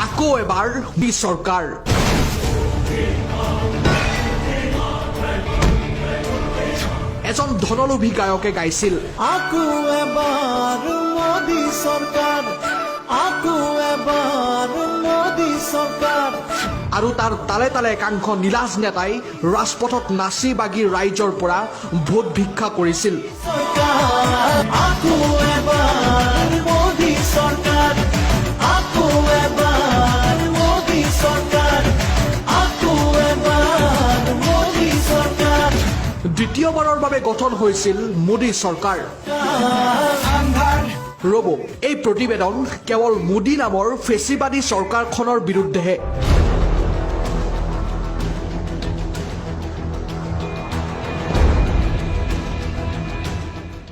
আকৌ এবাৰ মোদী চৰকাৰ। এজন ধনলোভী গায়কে গাইছিল, আকৌ এবাৰ মোদী চৰকাৰ, আকৌ এবাৰ মোদী চৰকাৰ। আৰু তাৰ তালে তালে একাংশ নীলাজ নেতাই ৰাজপথত নাচি বাগি ৰাইজৰ পৰা ভোট ভিক্ষা কৰিছিল। চৰকাৰ আকৌ এবাৰ মোদী চৰকাৰ, আকৌ এবাৰ মোদী চৰকাৰ, আকৌ এবাৰ মোদী চৰকাৰ। দ্বিতীয়বাৰৰ বাবে গঠন হৈছিল মোদী চৰকাৰ। ৰ'ব, এই প্ৰতিবেদন কেৱল মোদী নামৰ ফেচিবাদী চৰকাৰখনৰ বিৰুদ্ধেহে।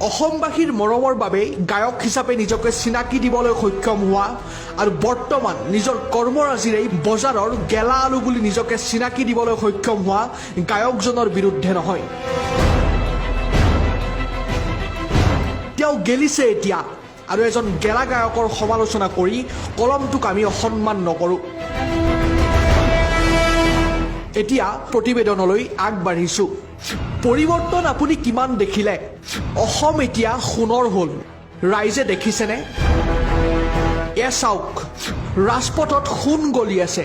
অসমবাসীৰ মৰমৰ বাবে গায়ক হিচাপে নিজকে চিনাকি দিবলৈ সক্ষম হোৱা আৰু বৰ্তমান নিজৰ কৰ্মৰাজিৰে বজাৰৰ গেলা আলু বুলি নিজকে চিনাকি দিবলৈ সক্ষম হোৱা গায়কজনৰ বিৰুদ্ধে নহয়। তেওঁ গেলিছে এতিয়া, আৰু এজন গেলা গায়কৰ সমালোচনা কৰি কলমটোক আমি অসন্মান নকৰোঁ। এতিয়া প্ৰতিবেদনলৈ আগবাঢ়িছোঁ। পৰিৱৰ্তন আপুনি কিমান দেখিলে? অসম এতিয়া সোণৰ হ'ল। ৰাইজে দেখিছেনে? এ চাওক, ৰাজপথত সোণ গলি আছে।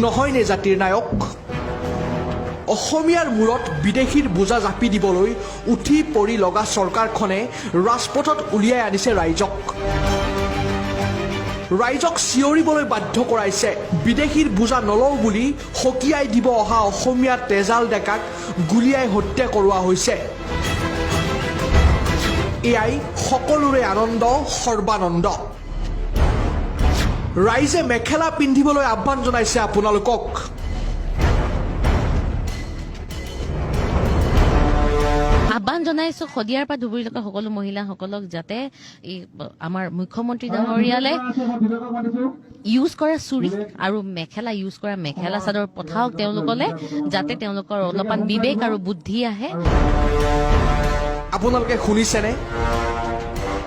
নহয়নে জাতিৰ নায়ক? অসমীয়াৰ মূৰত বিদেশীৰ বোজা জাপি দিবলৈ উঠি পৰি লগা চৰকাৰখনে ৰাজপথত উলিয়াই আনিছে ৰাইজক। ৰাইজক চিঞৰিবলৈ বাধ্য কৰাইছে। বিদেশীৰ বোজা নলওঁ বুলি সকীয়াই দিব অহা অসমীয়া তেজাল ডেকাক গুলীয়াই হত্যা কৰোৱা হৈছে। এয়াই সকলোৰে আনন্দ, সৰ্বানন্দ। ৰাইজে মেখেলা পিন্ধিবলৈ আহ্বান জনাইছে আপোনালোকক। আহ্বান জনাইছো শদিয়াৰ পৰা ধুবুৰীলৈকে সকলো মহিলাসকলক যাতে এই আমাৰ মুখ্যমন্ত্ৰী ডাঙৰীয়ালে ইউজ কৰা চুৰি আৰু মেখেলা ইউজ কৰা মেখেলা চাদৰ পঠাওক তেওঁলোকলে, যাতে তেওঁলোকৰ অলপমান বিবেক আৰু বুদ্ধি আহে। আপোনালোকে শুনিছেনে?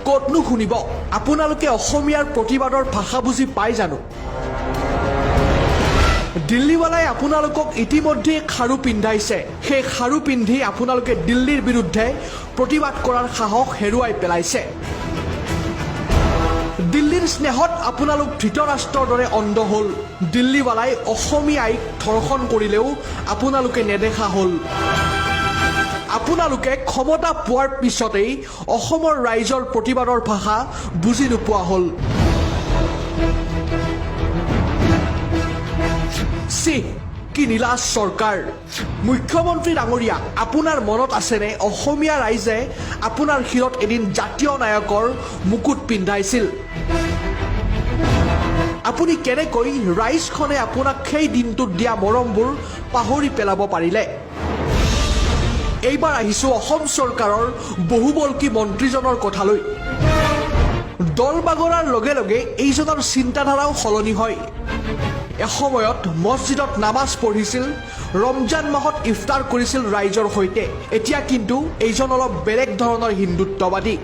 ক'তনো শুনিব? আপোনালোকে অসমীয়াৰ প্ৰতিবাদৰ ভাষা বুজি পায় জানো? দিল্লীৱালাই আপোনালোকক ইতিমধ্যে খাৰু পিন্ধাইছে। সেই খাৰু পিন্ধি আপোনালোকে দিল্লীৰ বিৰুদ্ধে প্ৰতিবাদ কৰাৰ সাহস হেৰুৱাই পেলাইছে। দিল্লীৰ স্নেহত আপোনালোক ধৃতৰাষ্ট্ৰৰ দৰে অন্ধ হ'ল। দিল্লীৱালাই অসমীয়াইক ধৰ্ষণ কৰিলেও আপোনালোকে নেদেখা হ'ল। আপোনালোকে ক্ষমতা পোৱাৰ পিছতেই অসমৰ ৰাইজৰ প্ৰতিবাদৰ ভাষা বুজি নোপোৱা হ'ল। কি নীলাজ চৰকাৰ! মুখ্যমন্ত্ৰী ডাঙৰীয়া, আপোনাৰ মনত আছেনে অসমীয়া ৰাইজে আপোনাৰ শিৰত এদিন জাতীয় নায়কৰ মুকুট পিন্ধাইছিল? আপুনি কেনেকৈ ৰাইজখনে আপোনাক সেই দিনটোত দিয়া মৰমবোৰ পাহৰি পেলাব পাৰিলে? এইবাৰ আহিছোঁ অসম চৰকাৰৰ বহুবল্কী মন্ত্ৰীজনৰ কথালৈ। দল বাগৰাৰ লগে লগে এইজনৰ চিন্তাধাৰাও সলনি হয়। এসময়ত মছজিদত নামাজ পঢ়িছিল, ৰমজান মাহত ইফতাৰ কৰিছিল ৰাইজৰ সৈতে। এতিয়া কিন্তু এইজন অলপ বেলেগ ধৰণৰ হিন্দুত্ববাদী।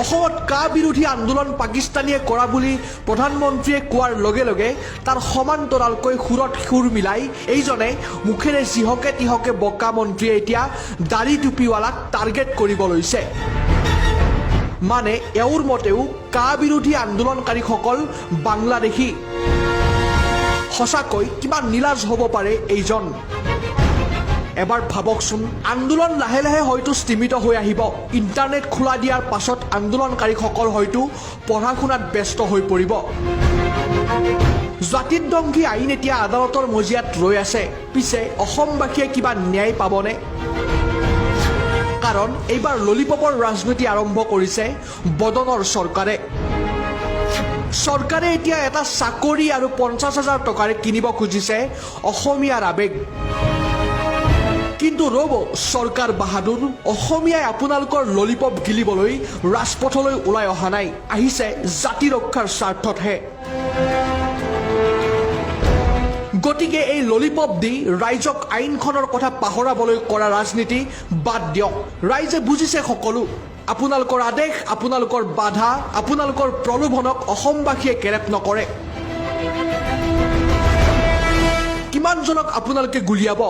অসমত কা বিৰোধী আন্দোলন পাকিস্তানীয়ে কৰা বুলি প্ৰধানমন্ত্ৰীয়ে কোৱাৰ লগে লগে তাৰ সমান্তৰালকৈ সুৰত সুৰ মিলাই এইজনে মুখেৰে যিহকে তিহকে বকা মন্ত্ৰীয়ে এতিয়া দাড়ি টুপিৱালাক টাৰ্গেট কৰিব লৈছে। মানে এওঁৰ মতেও কা বিৰোধী আন্দোলনকাৰীসকল বাংলাদেশী। সঁচাকৈ কিমান নীলাজ হ'ব পাৰে এইজন। এবাৰ ভাবকচোন, আন্দোলন লাহে লাহে হয়তো স্তিমিত হৈ আহিব। ইণ্টাৰনেট খোলা দিয়াৰ পাছত আন্দোলনকাৰীসকল হয়তো পঢ়া শুনাত ব্যস্ত হৈ পৰিব। জাতিধ্বংসী আইন এতিয়া আদালতৰ মজিয়াত ৰৈ আছে। পিছে অসমবাসীয়ে কিবা ন্যায় পাবনে? কাৰণ এইবাৰ ললিপপৰ ৰাজনীতি আৰম্ভ কৰিছে বদনৰ চৰকাৰে। চৰকাৰে এতিয়া এটা চাকৰি আৰু 50,000 টকাৰে কিনিব খুজিছে অসমীয়াৰ আৱেগ। কিন্তু ৰ'ব চৰকাৰ বাহাদুৰ, অসমীয়াই আপোনালোকৰ ললিপপ গিলিবলৈ ৰাজপথলৈ ওলাই অহা নাই, আহিছে জাতি ৰক্ষাৰ স্বাৰ্থতহে। গতিকে এই ললিপপ দি ৰাইজক আইনখনৰ কথা পাহৰাবলৈ কৰা ৰাজনীতি বাদ দিয়ক। ৰাইজে বুজিছে সকলো। আপোনালোকৰ আদেশ, আপোনালোকৰ বাধা, আপোনালোকৰ প্ৰলোভনক অসমবাসীয়ে কেৰেপ নকৰে। কিমানজনক আপোনালোকে গুলিয়াব?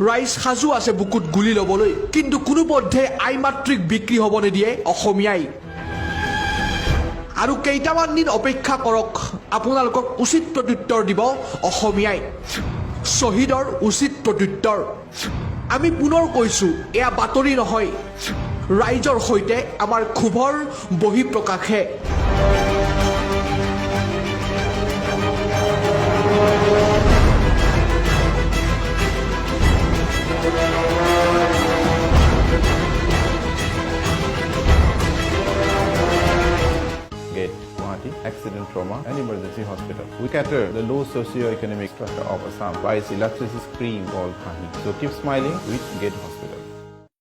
ৰাইজ সাজু আছে বুকুত গুলি ল'বলৈ, কিন্তু কোনোপধ্যে আই মাতৃক বিক্ৰী হ'ব নিদিয়ে অসমীয়াই। আৰু কেইটামান দিন অপেক্ষা কৰক, আপোনালোকক উচিত প্ৰত্যুত্তৰ দিব অসমীয়াই। শ্বহীদৰ উচিত প্ৰত্যুত্তৰ। আমি পুনৰ কৈছোঁ, এয়া বাতৰি নহয়, ৰাইজৰ সৈতে আমাৰ ক্ষোভৰ বহিঃপ্ৰকাশে। Gate, Guwahati, accident trauma and emergency hospital. We cater the low socio-economic structure of Assam by its illustrious cream called Kahi. So keep smiling with Gate Hospital.